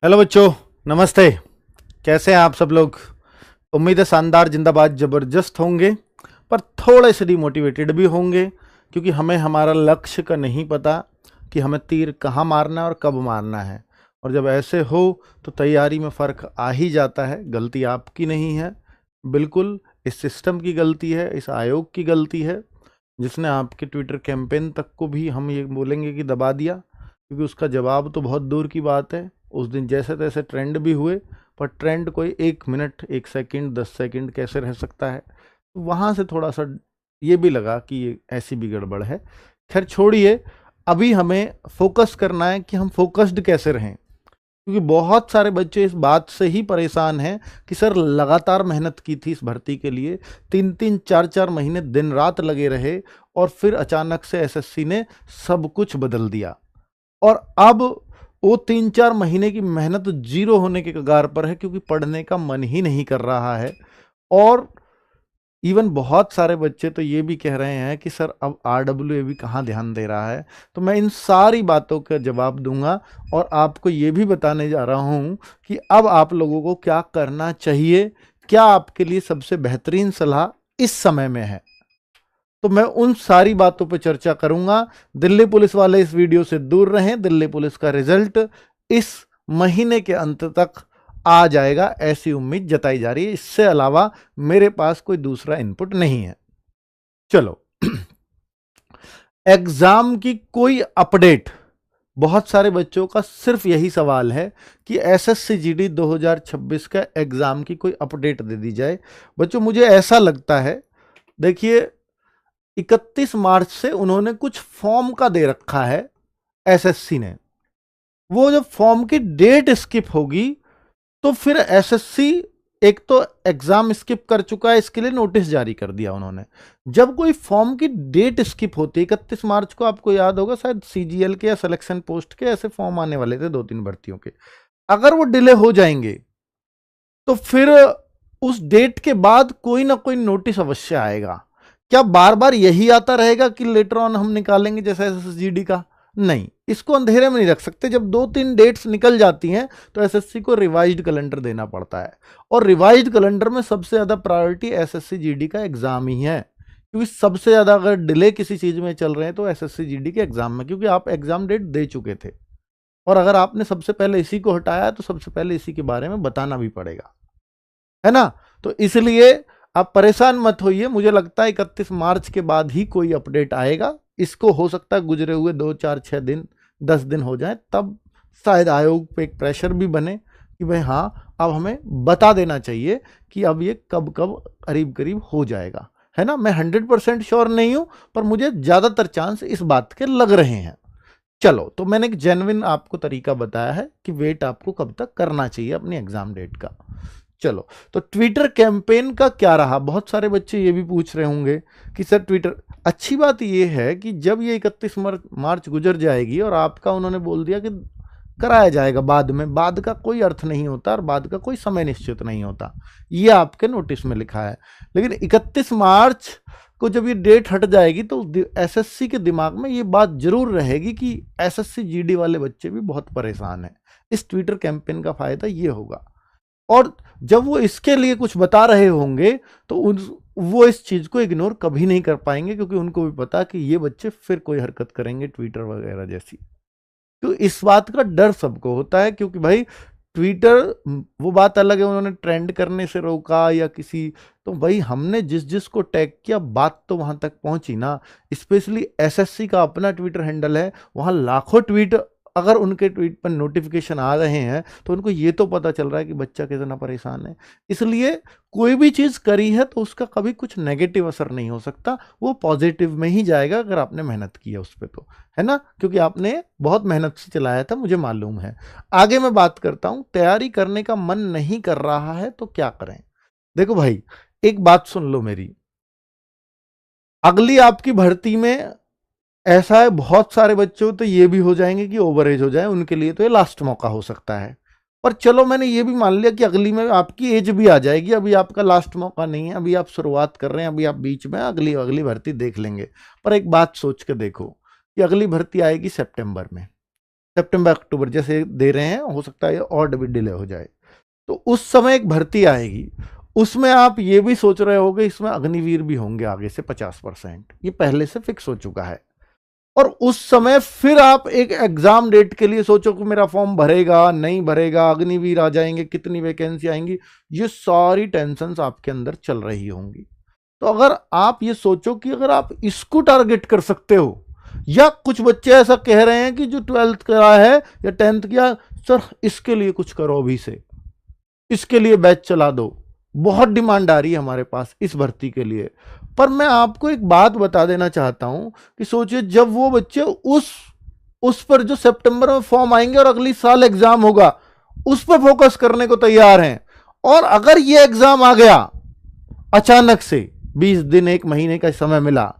Hello बच्चों, नमस्ते। कैसे हैं आप सब लोग? उम्मीद है शानदार, जिंदाबाद, ज़बरदस्त होंगे। पर थोड़े से डिमोटिवेटेड भी होंगे, क्योंकि हमें हमारा लक्ष्य का नहीं पता कि हमें तीर कहाँ मारना है और कब मारना है। और जब ऐसे हो तो तैयारी में फ़र्क आ ही जाता है। गलती आपकी नहीं है, बिल्कुल इस सिस्टम की गलती है, इस आयोग की गलती है, जिसने आपके ट्विटर कैंपेन तक को भी हम ये बोलेंगे कि दबा दिया। क्योंकि उसका जवाब तो बहुत दूर की बात है। उस दिन जैसे तैसे ट्रेंड भी हुए, पर ट्रेंड कोई 1 मिनट, 1 सेकंड, 10 सेकंड कैसे रह सकता है। तो वहाँ से थोड़ा सा ये भी लगा कि ये ऐसी भी गड़बड़ है। खैर छोड़िए, अभी हमें फोकस करना है कि हम फोकस्ड कैसे रहें। क्योंकि बहुत सारे बच्चे इस बात से ही परेशान हैं कि सर लगातार मेहनत की थी इस भर्ती के लिए, 3-3, 4-4 महीने दिन रात लगे रहे, और फिर अचानक से एसएससी ने सब कुछ बदल दिया। और अब वो 3-4 महीने की मेहनत जीरो होने के कगार पर है, क्योंकि पढ़ने का मन ही नहीं कर रहा है। और इवन बहुत सारे बच्चे तो ये भी कह रहे हैं कि सर अब आरडब्ल्यूए भी कहाँ ध्यान दे रहा है। तो मैं इन सारी बातों का जवाब दूंगा, और आपको ये भी बताने जा रहा हूँ कि अब आप लोगों को क्या करना चाहिए, क्या आपके लिए सबसे बेहतरीन सलाह इस समय में है। तो मैं उन सारी बातों पर चर्चा करूंगा। दिल्ली पुलिस वाले इस वीडियो से दूर रहें। दिल्ली पुलिस का रिजल्ट इस महीने के अंत तक आ जाएगा, ऐसी उम्मीद जताई जा रही है। इससे अलावा मेरे पास कोई दूसरा इनपुट नहीं है। चलो, एग्जाम की कोई अपडेट, बहुत सारे बच्चों का सिर्फ यही सवाल है कि एसएससी जीडी 2026 का एग्जाम की कोई अपडेट दे दी जाए। बच्चों, मुझे ऐसा लगता है, देखिए 31 मार्च से उन्होंने कुछ फॉर्म का दे रखा है एसएससी ने। वो जब फॉर्म की डेट स्किप होगी तो फिर एसएससी एक तो एग्जाम स्किप कर चुका है, इसके लिए नोटिस जारी कर दिया उन्होंने। जब कोई फॉर्म की डेट स्किप होती है, 31 मार्च को आपको याद होगा शायद सीजीएल के या सिलेक्शन पोस्ट के ऐसे फॉर्म आने वाले थे 2-3 भर्तियों के। अगर वो डिले हो जाएंगे तो फिर उस डेट के बाद कोई ना कोई नोटिस अवश्य आएगा। क्या बार बार यही आता रहेगा कि लेटर ऑन हम निकालेंगे जैसे एसएसजीडी का? नहीं, इसको अंधेरे में नहीं रख सकते। जब 2-3 डेट्स निकल जाती हैं तो एसएससी को रिवाइज्ड कैलेंडर देना पड़ता है, और रिवाइज्ड कैलेंडर में सबसे ज्यादा प्रायोरिटी एसएससी जीडी का एग्जाम ही है। क्योंकि सबसे ज्यादा अगर डिले किसी चीज में चल रहे हैं तो एसएससी जीडी के एग्जाम में, क्योंकि आप एग्जाम डेट दे चुके थे, और अगर आपने सबसे पहले इसी को हटाया तो सबसे पहले इसी के बारे में बताना भी पड़ेगा, है ना। तो इसलिए आप परेशान मत होइए। मुझे लगता है 31 मार्च के बाद ही कोई अपडेट आएगा। इसको हो सकता है गुजरे हुए 2-4-6 दिन, 10 दिन हो जाए, तब शायद आयोग पे एक प्रेशर भी बने कि भाई हाँ, अब हमें बता देना चाहिए कि अब ये कब कब करीब करीब हो जाएगा, है ना। मैं 100% श्योर नहीं हूं, पर मुझे ज्यादातर चांस इस बात के लग रहे हैं। चलो, तो मैंने एक जेन्युइन आपको तरीका बताया है कि वेट आपको कब तक करना चाहिए अपनी एग्जाम डेट का। चलो, तो ट्विटर कैंपेन का क्या रहा? बहुत सारे बच्चे ये भी पूछ रहे होंगे कि सर ट्विटर, अच्छी बात ये है कि जब ये 31 मार्च गुजर जाएगी और आपका उन्होंने बोल दिया कि कराया जाएगा बाद में, बाद का कोई अर्थ नहीं होता और बाद का कोई समय निश्चित नहीं होता, ये आपके नोटिस में लिखा है। लेकिन 31 मार्च को जब ये डेट हट जाएगी तो एसएससी के दिमाग में ये बात जरूर रहेगी कि एसएससी जीडी वाले बच्चे भी बहुत परेशान हैं। इस ट्विटर कैंपेन का फायदा ये होगा, और जब वो इसके लिए कुछ बता रहे होंगे तो वो इस चीज को इग्नोर कभी नहीं कर पाएंगे, क्योंकि उनको भी पता कि ये बच्चे फिर कोई हरकत करेंगे ट्विटर वगैरह जैसी। तो इस बात का डर सबको होता है, क्योंकि भाई ट्विटर, वो बात अलग है उन्होंने ट्रेंड करने से रोका या किसी, तो भाई हमने जिस जिस को टैग किया बात तो वहां तक पहुंची ना। स्पेशली एसएससी का अपना ट्विटर हैंडल है, वहां लाखों ट्वीट अगर उनके ट्वीट पर नोटिफिकेशन आ रहे हैं तो उनको ये तो पता चल रहा है कि बच्चा कितना परेशान है। इसलिए कोई भी चीज करी है तो उसका कभी कुछ नेगेटिव असर नहीं हो सकता, वो पॉजिटिव में ही जाएगा अगर आपने मेहनत की है उस पर, तो है ना। क्योंकि आपने बहुत मेहनत से चलाया था, मुझे मालूम है। आगे मैं बात करता हूं, तैयारी करने का मन नहीं कर रहा है तो क्या करें। देखो भाई, एक बात सुन लो मेरी, अगली आपकी भर्ती में ऐसा है, बहुत सारे बच्चों तो ये भी हो जाएंगे कि ओवर एज हो जाए, उनके लिए तो ये लास्ट मौका हो सकता है। पर चलो, मैंने ये भी मान लिया कि अगली में आपकी एज भी आ जाएगी, अभी आपका लास्ट मौका नहीं है, अभी आप शुरुआत कर रहे हैं, अभी आप बीच में, अगली अगली भर्ती देख लेंगे। पर एक बात सोच के देखो कि अगली भर्ती आएगी सितंबर में, सितंबर अक्टूबर जैसे दे रहे हैं, हो सकता है और भी डिले हो जाए। तो उस समय एक भर्ती आएगी, उसमें आप ये भी सोच रहे होगे इसमें अग्निवीर भी होंगे आगे से 50%, ये पहले से फिक्स हो चुका है। और उस समय फिर आप एक एग्जाम डेट के लिए सोचो कि मेरा फॉर्म भरेगा नहीं भरेगा, अग्निवीर आ जाएंगे, कितनी वैकेंसी आएंगी, ये सारी टेंशन्स आपके अंदर चल रही होंगी। तो अगर आप ये सोचो कि अगर आप इसको टारगेट कर सकते हो, या कुछ बच्चे ऐसा कह रहे हैं कि जो 12th करा है या 10th किया, सर इसके लिए कुछ करो अभी से, इसके लिए बैच चला दो, बहुत डिमांड आ रही है हमारे पास इस भर्ती के लिए। पर मैं आपको एक बात बता देना चाहता हूं कि सोचिए जब वो बच्चे उस पर जो सितंबर में फॉर्म आएंगे और अगली साल एग्जाम होगा उस पर फोकस करने को तैयार हैं, और अगर ये एग्जाम आ गया अचानक से 20 दिन 1 महीने का समय मिला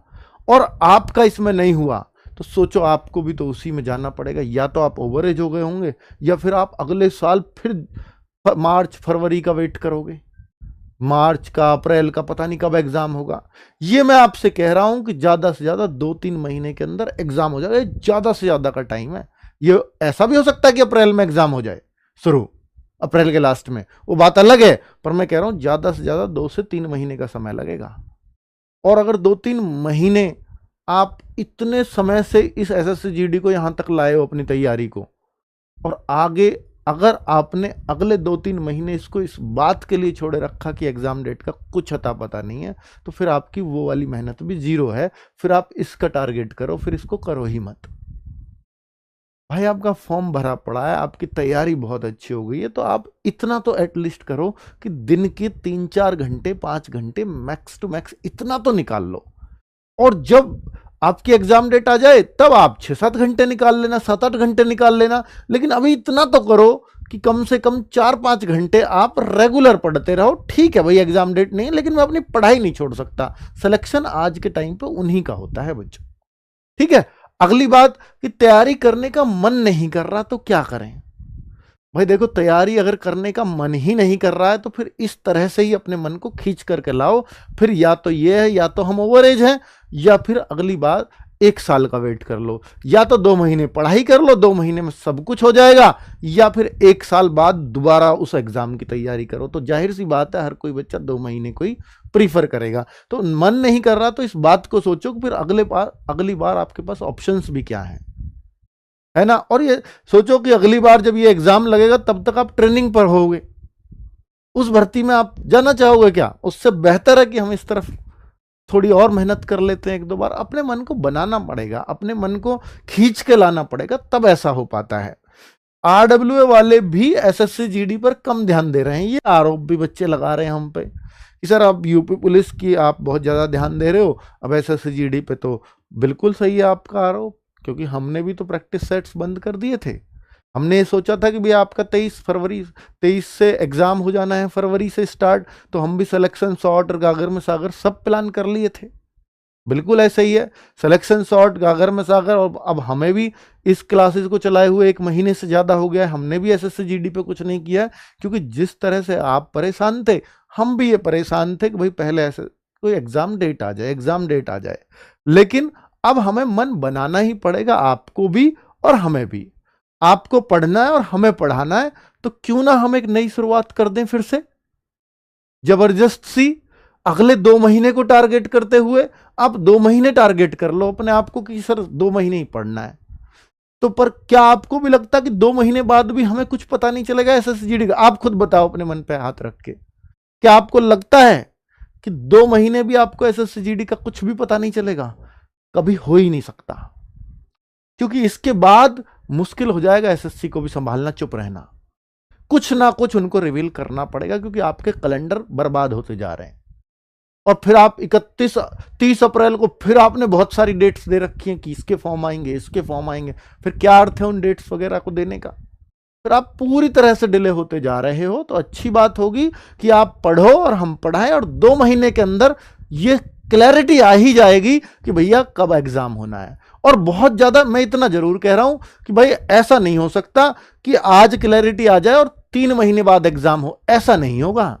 और आपका इसमें नहीं हुआ, तो सोचो आपको भी तो उसी में जाना पड़ेगा। या तो आप ओवर एज हो गए होंगे या फिर आप अगले साल फिर मार्च फरवरी का वेट करोगे, मार्च का अप्रैल का, पता नहीं कब एग्जाम होगा। ये मैं आपसे कह रहा हूं कि ज्यादा से ज्यादा 2-3 महीने के अंदर एग्जाम हो जाएगा, ज्यादा से ज्यादा का टाइम है। ये ऐसा भी हो सकता है कि अप्रैल में एग्जाम हो जाए शुरू, अप्रैल के लास्ट में, वो बात अलग है, पर मैं कह रहा हूं ज्यादा से ज्यादा 2 से 3 महीने का समय लगेगा। और अगर 2-3 महीने आप इतने समय से इस एसएससी-जीडी को यहां तक लाए हो अपनी तैयारी को, और आगे अगर आपने अगले 2-3 महीने इसको इस बात के लिए छोड़े रखा कि एग्जाम डेट का कुछ अता पता नहीं है, तो फिर आपकी वो वाली मेहनत भी जीरो है। फिर आप इसका टारगेट करो, फिर इसको करो ही मत। भाई आपका फॉर्म भरा पड़ा है, आपकी तैयारी बहुत अच्छी हो गई है, तो आप इतना तो एटलीस्ट करो कि दिन के 3-4 घंटे 5 घंटे मैक्स टू मैक्स इतना तो निकाल लो। और जब आपकी एग्जाम डेट आ जाए तब आप 6-7 घंटे निकाल लेना, 7-8 घंटे निकाल लेना, लेकिन अभी इतना तो करो कि कम से कम 4-5 घंटे आप रेगुलर पढ़ते रहो। ठीक है भाई एग्जाम डेट नहीं है, लेकिन मैं अपनी पढ़ाई नहीं छोड़ सकता। सिलेक्शन आज के टाइम पे उन्हीं का होता है बच्चों। ठीक है, अगली बात कि तैयारी करने का मन नहीं कर रहा तो क्या करें। भाई देखो, तैयारी अगर करने का मन ही नहीं कर रहा है तो फिर इस तरह से ही अपने मन को खींच करके लाओ। फिर या तो ये है, या तो हम ओवर एज हैं, या फिर अगली बार 1 साल का वेट कर लो, या तो 2 महीने पढ़ाई कर लो, 2 महीने में सब कुछ हो जाएगा, या फिर 1 साल बाद दोबारा उस एग्जाम की तैयारी करो। तो जाहिर सी बात है हर कोई बच्चा 2 महीने को ही प्रीफर करेगा। तो मन नहीं कर रहा तो इस बात को सोचो कि फिर अगली बार आपके पास ऑप्शंस भी क्या है ना। और ये सोचो कि अगली बार जब ये एग्जाम लगेगा तब तक आप ट्रेनिंग पर होगे, उस भर्ती में आप जाना चाहोगे क्या? उससे बेहतर है कि हम इस तरफ थोड़ी और मेहनत कर लेते हैं 1-2 बार। अपने मन को बनाना पड़ेगा, अपने मन को खींच के लाना पड़ेगा, तब ऐसा हो पाता है। आरडब्ल्यूए वाले भी एसएससी-जीडी पर कम ध्यान दे रहे हैं, ये आरोप भी बच्चे लगा रहे हैं हम पे कि सर आप यूपी पुलिस की आप बहुत ज्यादा ध्यान दे रहे हो, अब एसएससी-जीडी पे तो बिल्कुल सही है आपका आरोप, क्योंकि हमने भी तो प्रैक्टिस सेट्स बंद कर दिए थे। हमने ये सोचा था कि भैया आपका 23 से एग्जाम हो जाना है, फरवरी से स्टार्ट, तो हम भी सिलेक्शन शॉर्ट और गागर में सागर सब प्लान कर लिए थे। बिल्कुल ऐसा ही है, सिलेक्शन शॉर्ट गागर में सागर। और अब हमें भी इस क्लासेस को चलाए हुए 1 महीने से ज्यादा हो गया है, हमने भी एसएससी-जीडी पे कुछ नहीं किया, क्योंकि जिस तरह से आप परेशान थे हम भी ये परेशान थे कि भाई पहले ऐसे कोई एग्जाम डेट आ जाए, एग्जाम डेट आ जाए। लेकिन अब हमें मन बनाना ही पड़ेगा, आपको भी और हमें भी। आपको पढ़ना है और हमें पढ़ाना है, तो क्यों ना हम एक नई शुरुआत कर दें फिर से जबरदस्त सी। अगले 2 महीने को टारगेट करते हुए आप 2 महीने टारगेट कर लो अपने आप को कि सर 2 महीने ही पढ़ना है। तो पर क्या आपको भी लगता है कि 2 महीने बाद भी हमें कुछ पता नहीं चलेगा एसएससी-जीडी का? आप खुद बताओ अपने मन पे हाथ रख के, क्या आपको लगता है कि 2 महीने भी आपको एसएससी-जीडी का कुछ भी पता नहीं चलेगा? कभी हो ही नहीं सकता, क्योंकि इसके बाद मुश्किल हो जाएगा एसएससी को भी संभालना, चुप रहना। कुछ ना कुछ उनको रिवील करना पड़ेगा, क्योंकि आपके कैलेंडर बर्बाद होते जा रहे हैं। और फिर आप 30 अप्रैल को फिर आपने बहुत सारी डेट्स दे रखी हैं कि इसके फॉर्म आएंगे, इसके फॉर्म आएंगे, फिर क्या अर्थ है उन डेट्स वगैरह को देने का? फिर आप पूरी तरह से डिले होते जा रहे हो। तो अच्छी बात होगी कि आप पढ़ो और हम पढ़ाएं, और 2 महीने के अंदर ये क्लैरिटी आ ही जाएगी कि भैया कब एग्जाम होना है। और बहुत ज्यादा मैं इतना जरूर कह रहा हूं कि भाई ऐसा नहीं हो सकता कि आज क्लैरिटी आ जाए और 3 महीने बाद एग्जाम हो, ऐसा नहीं होगा।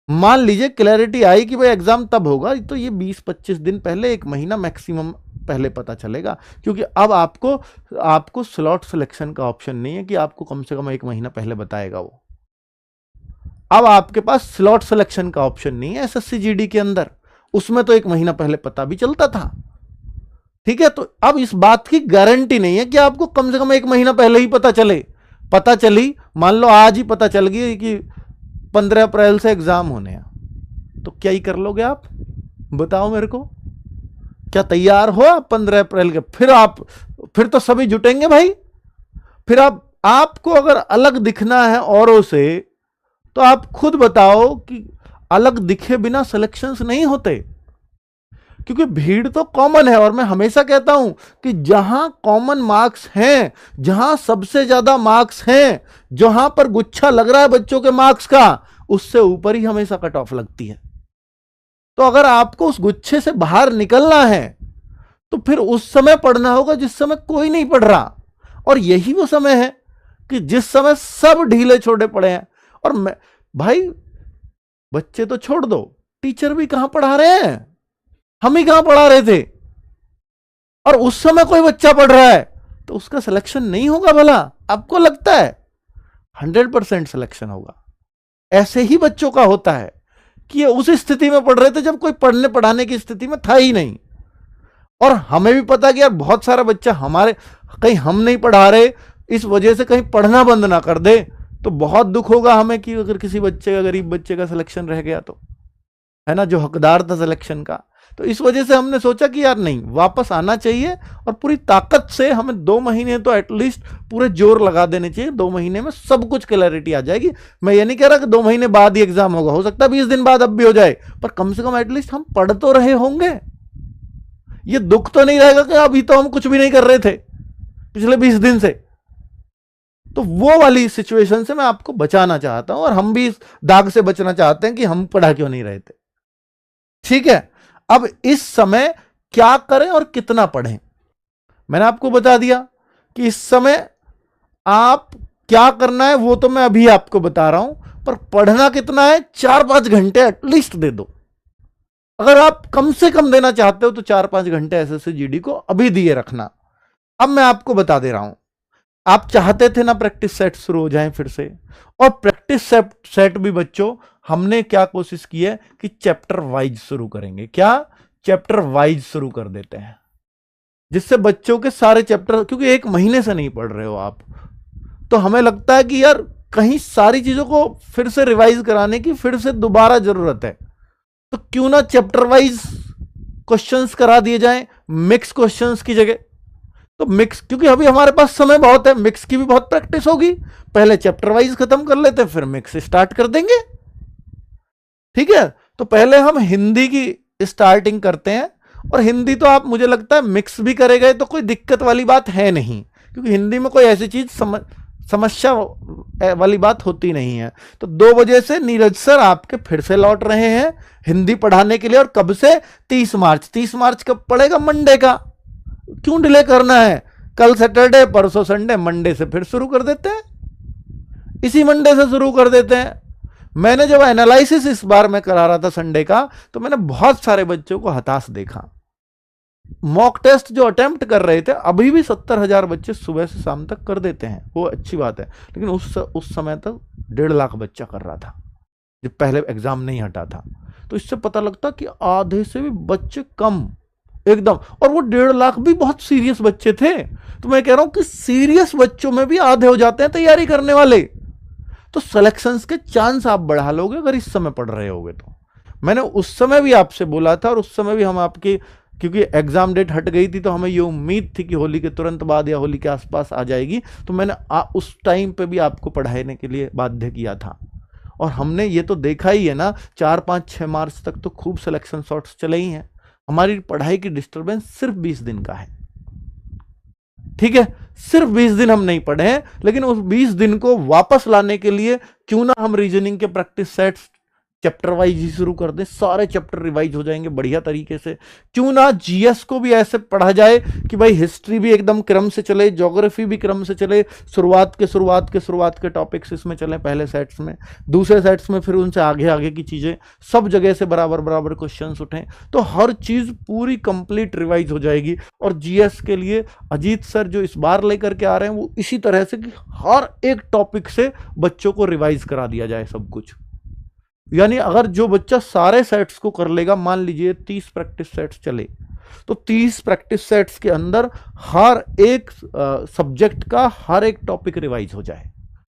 मान लीजिए क्लैरिटी आई कि भाई एग्जाम तब होगा, तो ये 20-25 दिन पहले, 1 महीना मैक्सिमम पहले पता चलेगा, क्योंकि अब आपको स्लॉट सिलेक्शन का ऑप्शन नहीं है कि आपको कम से कम 1 महीना पहले बताएगा वो। अब आपके पास स्लॉट सिलेक्शन का ऑप्शन नहीं है एसएससी जीडी के अंदर, उसमें तो 1 महीना पहले पता भी चलता था। ठीक है, तो अब इस बात की गारंटी नहीं है कि आपको कम से कम 1 महीना पहले ही पता चले। पता चली, मान लो आज ही पता चल गई कि 15 अप्रैल से एग्जाम होने हैं, तो क्या ही कर लोगे आप? बताओ मेरे को, क्या तैयार हो आप 15 अप्रैल के? फिर तो सभी जुटेंगे भाई। फिर आपको अगर अलग दिखना है औरों से, तो आप खुद बताओ कि अलग दिखे बिना सिलेक्शंस नहीं होते, क्योंकि भीड़ तो कॉमन है। और मैं हमेशा कहता हूं कि जहां कॉमन मार्क्स हैं, जहां सबसे ज्यादा मार्क्स हैं, जहां पर गुच्छा लग रहा है बच्चों के मार्क्स का, उससे ऊपर ही हमेशा कट ऑफ लगती है। तो अगर आपको उस गुच्छे से बाहर निकलना है, तो फिर उस समय पढ़ना होगा जिस समय कोई नहीं पढ़ रहा। और यही वो समय है कि जिस समय सब ढीले छोड़े पड़े हैं। और भाई, बच्चे तो छोड़ दो, टीचर भी कहां पढ़ा रहे हैं? हम ही कहां पढ़ा रहे थे? और उस समय कोई बच्चा पढ़ रहा है तो उसका सिलेक्शन नहीं होगा भला? आपको लगता है? 100% सिलेक्शन होगा। ऐसे ही बच्चों का होता है कि ये उस स्थिति में पढ़ रहे थे जब कोई पढ़ने पढ़ाने की स्थिति में था ही नहीं। और हमें भी पता कि यार बहुत सारा बच्चा हमारे, कहीं हम नहीं पढ़ा रहे, इस वजह से कहीं पढ़ना बंद ना कर दे, तो बहुत दुख होगा हमें कि अगर किसी बच्चे का, गरीब बच्चे का सिलेक्शन रह गया तो, है ना, जो हकदार था सिलेक्शन का। तो इस वजह से हमने सोचा कि यार नहीं, वापस आना चाहिए और पूरी ताकत से हमें 2 महीने तो एटलीस्ट पूरे जोर लगा देने चाहिए। 2 महीने में सब कुछ क्लैरिटी आ जाएगी। मैं ये नहीं कह रहा कि 2 महीने बाद ही एग्जाम होगा, हो सकता है 20 दिन बाद अब भी हो जाए, पर कम से कम एटलीस्ट हम पढ़ तो रहे होंगे। ये दुख तो नहीं रहेगा कि अभी तो हम कुछ भी नहीं कर रहे थे पिछले 20 दिन से। तो वो वाली सिचुएशन से मैं आपको बचाना चाहता हूं, और हम भी इस दाग से बचना चाहते हैं कि हम पढ़ा क्यों नहीं रहे थे। ठीक है, अब इस समय क्या करें और कितना पढ़ें, मैंने आपको बता दिया कि इस समय आप क्या करना है वो तो मैं अभी आपको बता रहा हूं, पर पढ़ना कितना है, 4-5 घंटे एटलीस्ट दे दो। अगर आप कम से कम देना चाहते हो तो 4-5 घंटे एसएससी जीडी को अभी दिए रखना। अब मैं आपको बता दे रहा हूं, आप चाहते थे ना प्रैक्टिस सेट शुरू हो जाए फिर से, और प्रैक्टिस सेट भी बच्चों हमने क्या कोशिश की है कि चैप्टर वाइज शुरू करेंगे। क्या? चैप्टर वाइज शुरू कर देते हैं, जिससे बच्चों के सारे चैप्टर, क्योंकि 1 महीने से नहीं पढ़ रहे हो आप, तो हमें लगता है कि यार कहीं सारी चीजों को फिर से रिवाइज कराने की फिर से दोबारा जरूरत है, तो क्यों ना चैप्टर वाइज क्वेश्चंस करा दिए जाएं मिक्स क्वेश्चंस की जगह। तो मिक्स, क्योंकि अभी हमारे पास समय बहुत है, मिक्स की भी बहुत प्रैक्टिस होगी। पहले चैप्टर वाइज खत्म कर लेते हैं, फिर मिक्स स्टार्ट कर देंगे। ठीक है, तो पहले हम हिंदी की स्टार्टिंग करते हैं। और हिंदी तो आप, मुझे लगता है मिक्स भी करे गए तो कोई दिक्कत वाली बात है नहीं, क्योंकि हिंदी में कोई ऐसी चीज समस्या वाली बात होती नहीं है। तो 2 बजे से नीरज सर आपके फिर से लौट रहे हैं हिंदी पढ़ाने के लिए। और कब से? 30 मार्च। 30 मार्च कब पड़ेगा? मंडे का। क्यों डिले करना है? कल सैटरडे, परसों संडे, मंडे से फिर शुरू कर देते हैं, इसी मंडे से शुरू कर देते हैं। मैंने जब एनालिसिस इस बार में करा रहा था संडे का, तो मैंने बहुत सारे बच्चों को हताश देखा। मॉक टेस्ट जो अटेम्प्ट कर रहे थे, अभी भी 70,000 बच्चे सुबह से शाम तक कर देते हैं, वो अच्छी बात है। लेकिन उस समय तक 1.5 लाख बच्चा कर रहा था जब पहले एग्जाम नहीं हटा था। तो इससे पता लगता कि आधे से भी बच्चे कम एकदम, और वो 1.5 लाख भी बहुत सीरियस बच्चे थे। तो मैं कह रहा हूं कि सीरियस बच्चों में भी आधे हो जाते हैं तैयारी करने वाले। तो सिलेक्शंस के चांस आप बढ़ा लोगे अगर इस समय पढ़ रहे होगे तो। मैंने उस समय भी आपसे बोला था, और उस समय भी हम आपकी, क्योंकि एग्जाम डेट हट गई थी तो हमें ये उम्मीद थी कि होली के तुरंत बाद या होली के आसपास आ जाएगी, तो मैंने उस टाइम पे भी आपको पढ़ाने के लिए बाध्य किया था। और हमने ये तो देखा ही है ना, 4-5-6 मार्च तक तो खूब सिलेक्शन शॉट्स चले ही हैं। हमारी पढ़ाई की डिस्टर्बेंस सिर्फ 20 दिन का है। ठीक है, सिर्फ 20 दिन हम नहीं पढ़े हैं, लेकिन उस 20 दिन को वापस लाने के लिए क्यों ना हम रीजनिंग के प्रैक्टिस सेट्स चैप्टर वाइज ही शुरू कर दें, सारे चैप्टर रिवाइज हो जाएंगे बढ़िया तरीके से। क्यों ना जीएस को भी ऐसे पढ़ा जाए कि भाई हिस्ट्री भी एकदम क्रम से चले, ज्योग्राफी भी क्रम से चले, शुरुआत के टॉपिक्स इसमें चले पहले सेट्स में, दूसरे सेट्स में फिर उनसे आगे आगे की चीजें, सब जगह से बराबर बराबर क्वेश्चंस उठें, तो हर चीज पूरी कंप्लीट रिवाइज हो जाएगी। और जीएस के लिए अजीत सर जो इस बार लेकर के आ रहे हैं वो इसी तरह से कि हर एक टॉपिक से बच्चों को रिवाइज करा दिया जाए सब कुछ। यानी अगर जो बच्चा सारे सेट्स को कर लेगा, मान लीजिए 30 प्रैक्टिस सेट्स चले, तो 30 प्रैक्टिस सेट्स के अंदर हर एक सब्जेक्ट का हर एक टॉपिक रिवाइज हो जाए,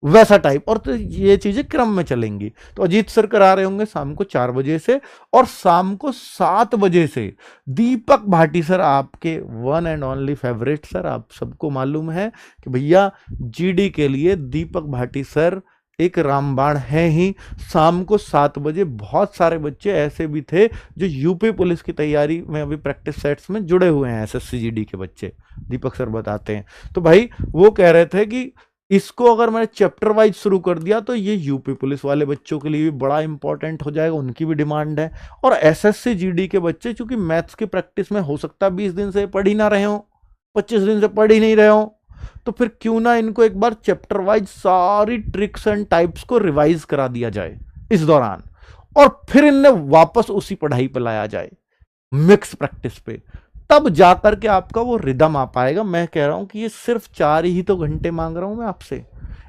वैसा टाइप। और तो ये चीजें क्रम में चलेंगी। तो अजीत सर करा रहे होंगे शाम को 4 बजे से, और शाम को 7 बजे से दीपक भाटी सर, आपके one and only favourite sir, आप सबको मालूम है कि भैया जीडी के लिए दीपक भाटी सर एक रामबाण है ही। शाम को 7 बजे बहुत सारे बच्चे ऐसे भी थे जो यूपी पुलिस की तैयारी में अभी प्रैक्टिस सेट्स में जुड़े हुए हैं, एसएससी जीडी के बच्चे, दीपक सर बताते हैं। तो भाई वो कह रहे थे कि इसको अगर मैंने चैप्टर वाइज शुरू कर दिया तो ये यूपी पुलिस वाले बच्चों के लिए भी बड़ा इंपॉर्टेंट हो जाएगा, उनकी भी डिमांड है। और एसएससी जीडी के बच्चे चूंकि मैथ्स की प्रैक्टिस में हो सकता है 20 दिन से पढ़ ही ना रहे हो, 25 दिन से पढ़ ही नहीं रहे हो, तो फिर क्यों ना इनको एक बार चैप्टर वाइज सारी ट्रिक्स एंड टाइप्स को रिवाइज करा दिया जाए इस दौरान, और फिर इन्हें वापस उसी पढ़ाई पे लाया जाए मिक्स प्रैक्टिस पे, तब जाकर के आपका वो रिदम आ पाएगा। मैं कह रहा हूं कि ये सिर्फ 4 ही तो घंटे मांग रहा हूं मैं आपसे,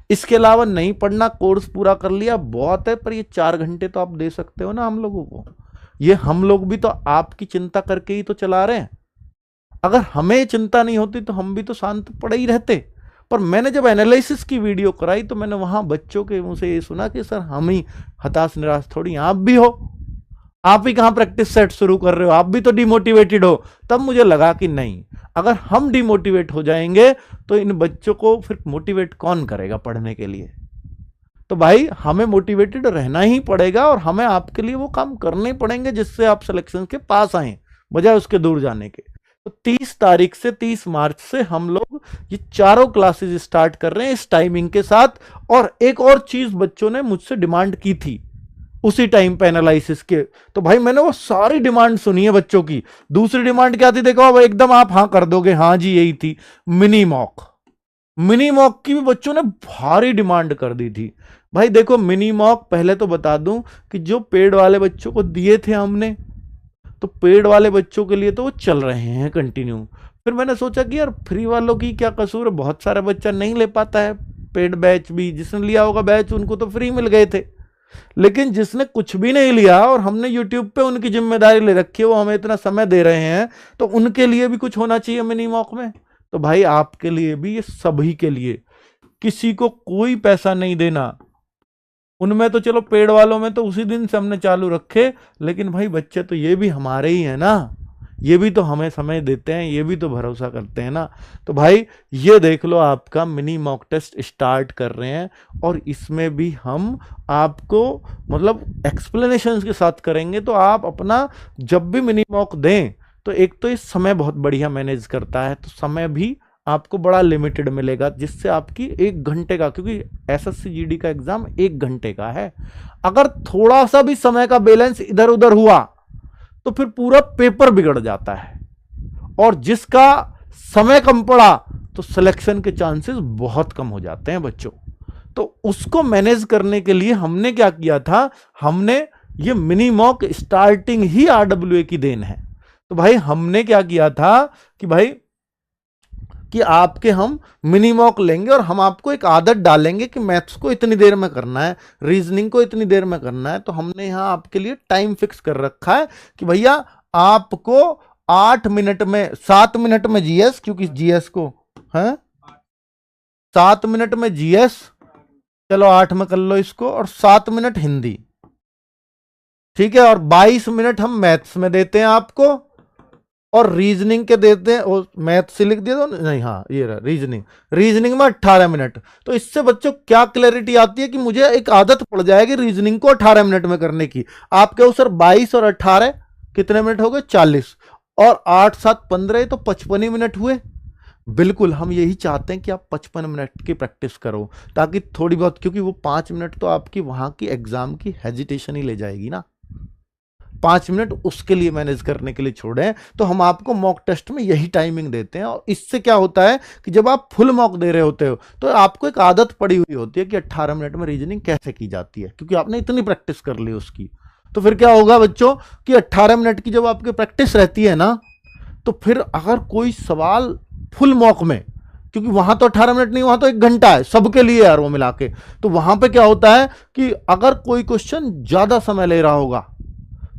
इसके अलावा नहीं पढ़ना, कोर्स पूरा कर लिया बहुत है, पर ये 4 घंटे तो आप दे सकते हो ना हम लोगों को। ये हम लोग भी तो आपकी चिंता करके ही तो चला रहे हैं। अगर हमें चिंता नहीं होती तो हम भी तो शांत पड़े ही रहते। पर मैंने जब एनालिसिस की वीडियो कराई तो मैंने वहां बच्चों के मुंह से ये सुना कि सर हम ही हताश निराश थोड़ी, आप भी हो, आप ही कहां प्रैक्टिस सेट शुरू कर रहे हो, आप भी तो डिमोटिवेटेड हो। तब मुझे लगा कि नहीं, अगर हम डिमोटिवेट हो जाएंगे तो इन बच्चों को फिर मोटिवेट कौन करेगा पढ़ने के लिए। तो भाई हमें मोटिवेटेड रहना ही पड़ेगा, और हमें आपके लिए वो काम करने पड़ेंगे जिससे आप सिलेक्शन के पास आए, बजाय उसके दूर जाने के। तो 30 तारीख से 30 मार्च से हम लोग ये चारों क्लासेस स्टार्ट कर रहे हैं इस टाइमिंग के साथ। और एक और चीज बच्चों ने मुझसे डिमांड की थी उसी टाइम पे एनालिसिस के, तो भाई मैंने वो सारी डिमांड सुनी है बच्चों की। दूसरी डिमांड क्या थी देखो, अब एकदम आप हाँ कर दोगे, हाँ जी यही थी, मिनी मॉक। मिनी मॉक की भी बच्चों ने भारी डिमांड कर दी थी। भाई देखो मिनी मॉक, पहले तो बता दूं कि जो पेड वाले बच्चों को दिए थे हमने, तो पेड वाले बच्चों के लिए तो वो चल रहे हैं कंटिन्यू। फिर मैंने सोचा कि यार फ्री वालों की क्या कसूर है, बहुत सारा बच्चा नहीं ले पाता है पेड बैच भी, जिसने लिया होगा बैच उनको तो फ्री मिल गए थे, लेकिन जिसने कुछ भी नहीं लिया और हमने यूट्यूब पे उनकी जिम्मेदारी ले रखी है, वो हमें इतना समय दे रहे हैं, तो उनके लिए भी कुछ होना चाहिए मिनी मॉक में। तो भाई आपके लिए भी, ये सभी के लिए, किसी को कोई पैसा नहीं देना। उनमें तो चलो पेड़ वालों में तो उसी दिन से हमने चालू रखे, लेकिन भाई बच्चे तो ये भी हमारे ही है ना, ये भी तो हमें समय देते हैं, ये भी तो भरोसा करते हैं ना। तो भाई ये देख लो, आपका मिनी मॉक टेस्ट स्टार्ट कर रहे हैं, और इसमें भी हम आपको मतलब एक्सप्लेनेशंस के साथ करेंगे। तो आप अपना जब भी मिनी मॉक दें, तो एक तो इस समय बहुत बढ़िया मैनेज करता है, तो समय भी आपको बड़ा लिमिटेड मिलेगा, जिससे आपकी 1 घंटे का, क्योंकि एसएससी जीडी का एग्जाम 1 घंटे का है, अगर थोड़ा सा भी समय का बैलेंस इधर उधर हुआ तो फिर पूरा पेपर बिगड़ जाता है, और जिसका समय कम पड़ा तो सिलेक्शन के चांसेस बहुत कम हो जाते हैं बच्चों। तो उसको मैनेज करने के लिए हमने क्या किया था, हमने ये मिनी मॉक स्टार्टिंग ही आरडब्ल्यूए की देन है। तो भाई हमने क्या किया था कि भाई कि आपके हम मिनी मॉक लेंगे, और हम आपको एक आदत डालेंगे कि मैथ्स को इतनी देर में करना है, रीजनिंग को इतनी देर में करना है। तो हमने यहां आपके लिए टाइम फिक्स कर रखा है कि भैया आपको 8 मिनट में, 7 मिनट में जीएस, क्योंकि जीएस को है 7 मिनट में जीएस, चलो 8 में कर लो इसको, और 7 मिनट हिंदी, ठीक है, और 22 मिनट हम मैथ्स में देते हैं आपको, और रीजनिंग के देते हैं, और मैथ से लिख दिया तो नहीं, हाँ ये रहा रीजनिंग में 18 मिनट। तो इससे बच्चों क्या क्लैरिटी आती है कि मुझे एक आदत पड़ जाएगी रीजनिंग को 18 मिनट में करने की। आप कहो सर 22 और 18 कितने मिनट हो गए, 40, और 8 7 15, तो 55 मिनट हुए। बिल्कुल, हम यही चाहते हैं कि आप 55 मिनट की प्रैक्टिस करो, ताकि थोड़ी बहुत, क्योंकि वो 5 मिनट तो आपकी वहाँ की एग्ज़ाम की हेजिटेशन ही ले जाएगी ना। 5 मिनट उसके लिए मैनेज करने के लिए छोड़े हैं, तो हम आपको मॉक टेस्ट में यही टाइमिंग देते हैं। और इससे क्या होता है कि जब आप फुल मॉक दे रहे होते हो, तो आपको एक आदत पड़ी हुई होती है कि 18 मिनट में रीजनिंग कैसे की जाती है, क्योंकि आपने इतनी प्रैक्टिस कर ली उसकी। तो फिर क्या होगा बच्चों कि 18 मिनट की जब आपकी प्रैक्टिस रहती है ना, तो फिर अगर कोई सवाल फुल मॉक में, क्योंकि वहां तो 18 मिनट नहीं, वहां तो 1 घंटा है सबके लिए यार वो मिला के, तो वहां पे क्या होता है कि अगर कोई क्वेश्चन ज्यादा समय ले रहा होगा,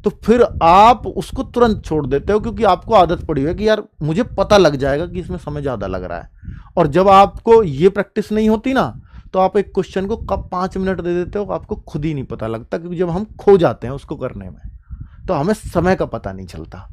तो फिर आप उसको तुरंत छोड़ देते हो, क्योंकि आपको आदत पड़ी हुई है कि यार मुझे पता लग जाएगा कि इसमें समय ज्यादा लग रहा है। और जब आपको ये प्रैक्टिस नहीं होती ना, तो आप एक क्वेश्चन को कब 5 मिनट दे देते हो आपको खुद ही नहीं पता लगता, क्योंकि जब हम खो जाते हैं उसको करने में, तो हमें समय का पता नहीं चलता।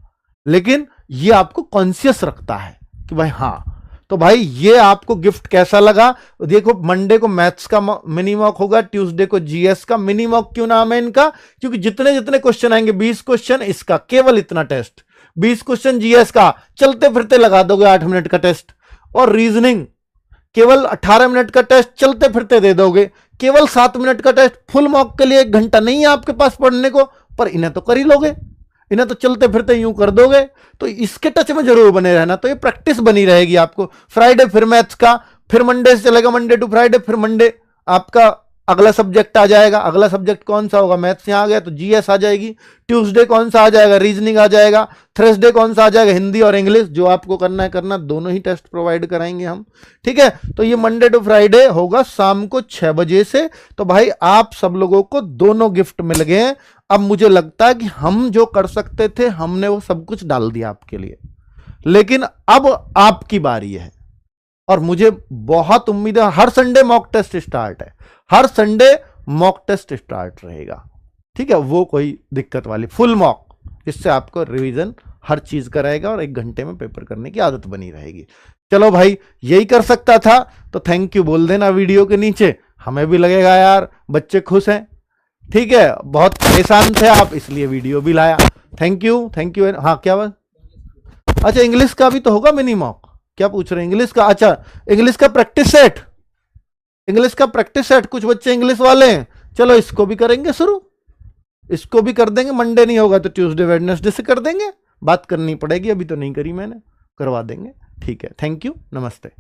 लेकिन ये आपको कॉन्शियस रखता है कि भाई हाँ। तो भाई ये आपको गिफ्ट कैसा लगा? देखो, मंडे को मैथ्स का मिनी मॉक होगा, ट्यूसडे को जीएस का मिनी मॉक। क्यों नाम है इनका? क्योंकि जितने जितने क्वेश्चन आएंगे, 20 क्वेश्चन इसका, केवल इतना टेस्ट, 20 क्वेश्चन जीएस का, चलते फिरते लगा दोगे 8 मिनट का टेस्ट। और रीजनिंग केवल 18 मिनट का टेस्ट, चलते फिरते दे दोगे। केवल 7 मिनट का टेस्ट, फुल मॉक के लिए 1 घंटा नहीं है आपके पास पढ़ने को, पर इन्हें तो कर ही लोगे, इन्हें तो चलते फिरते यूं कर दोगे। तो इसके टच में जरूर बने रहना, तो ये प्रैक्टिस बनी रहेगी आपको। फ्राइडे फिर मैथ्स का, फिर मंडे से चलेगा, मंडे टू फ्राइडे, फिर मंडे आपका अगला सब्जेक्ट आ जाएगा। अगला सब्जेक्ट कौन सा होगा? मैथ्स यहाँ आ गया तो जीएस आ जाएगी। ट्यूसडे कौन सा आ जाएगा? रीजनिंग आ जाएगा। थर्सडे कौन सा आ जाएगा? हिंदी और इंग्लिश। जो आपको करना है करना, दोनों ही टेस्ट प्रोवाइड कराएंगे हम, ठीक है। तो ये मंडे टू फ्राइडे होगा शाम को 6 बजे से। तो भाई आप सब लोगों को दोनों गिफ्ट मिल गए हैं। अब मुझे लगता है कि हम जो कर सकते थे हमने वो सब कुछ डाल दिया आपके लिए, लेकिन अब आपकी बारी है। और मुझे बहुत उम्मीद है, हर संडे मॉक टेस्ट स्टार्ट है, हर संडे मॉक टेस्ट स्टार्ट रहेगा, ठीक है। वो कोई दिक्कत वाली फुल मॉक, जिससे आपको रिवीजन हर चीज कराएगा और 1 घंटे में पेपर करने की आदत बनी रहेगी। चलो भाई, यही कर सकता था तो थैंक यू बोल देना वीडियो के नीचे, हमें भी लगेगा यार बच्चे खुश हैं, ठीक है। बहुत परेशान थे आप, इसलिए वीडियो भी लाया। Thank you, thank you. हाँ क्या बात? अच्छा, इंग्लिश का भी तो होगा मिनी मॉक? क्या पूछ रहे हैं? इंग्लिश का? अच्छा, इंग्लिश का प्रैक्टिस सेट, इंग्लिश का प्रैक्टिस सेट, कुछ बच्चे इंग्लिश वाले हैं, चलो इसको भी करेंगे शुरू, इसको भी कर देंगे। मंडे नहीं होगा तो ट्यूसडे वेडनेसडे से कर देंगे। बात करनी पड़ेगी, अभी तो नहीं करी मैंने, करवा देंगे, ठीक है। थैंक यू, नमस्ते।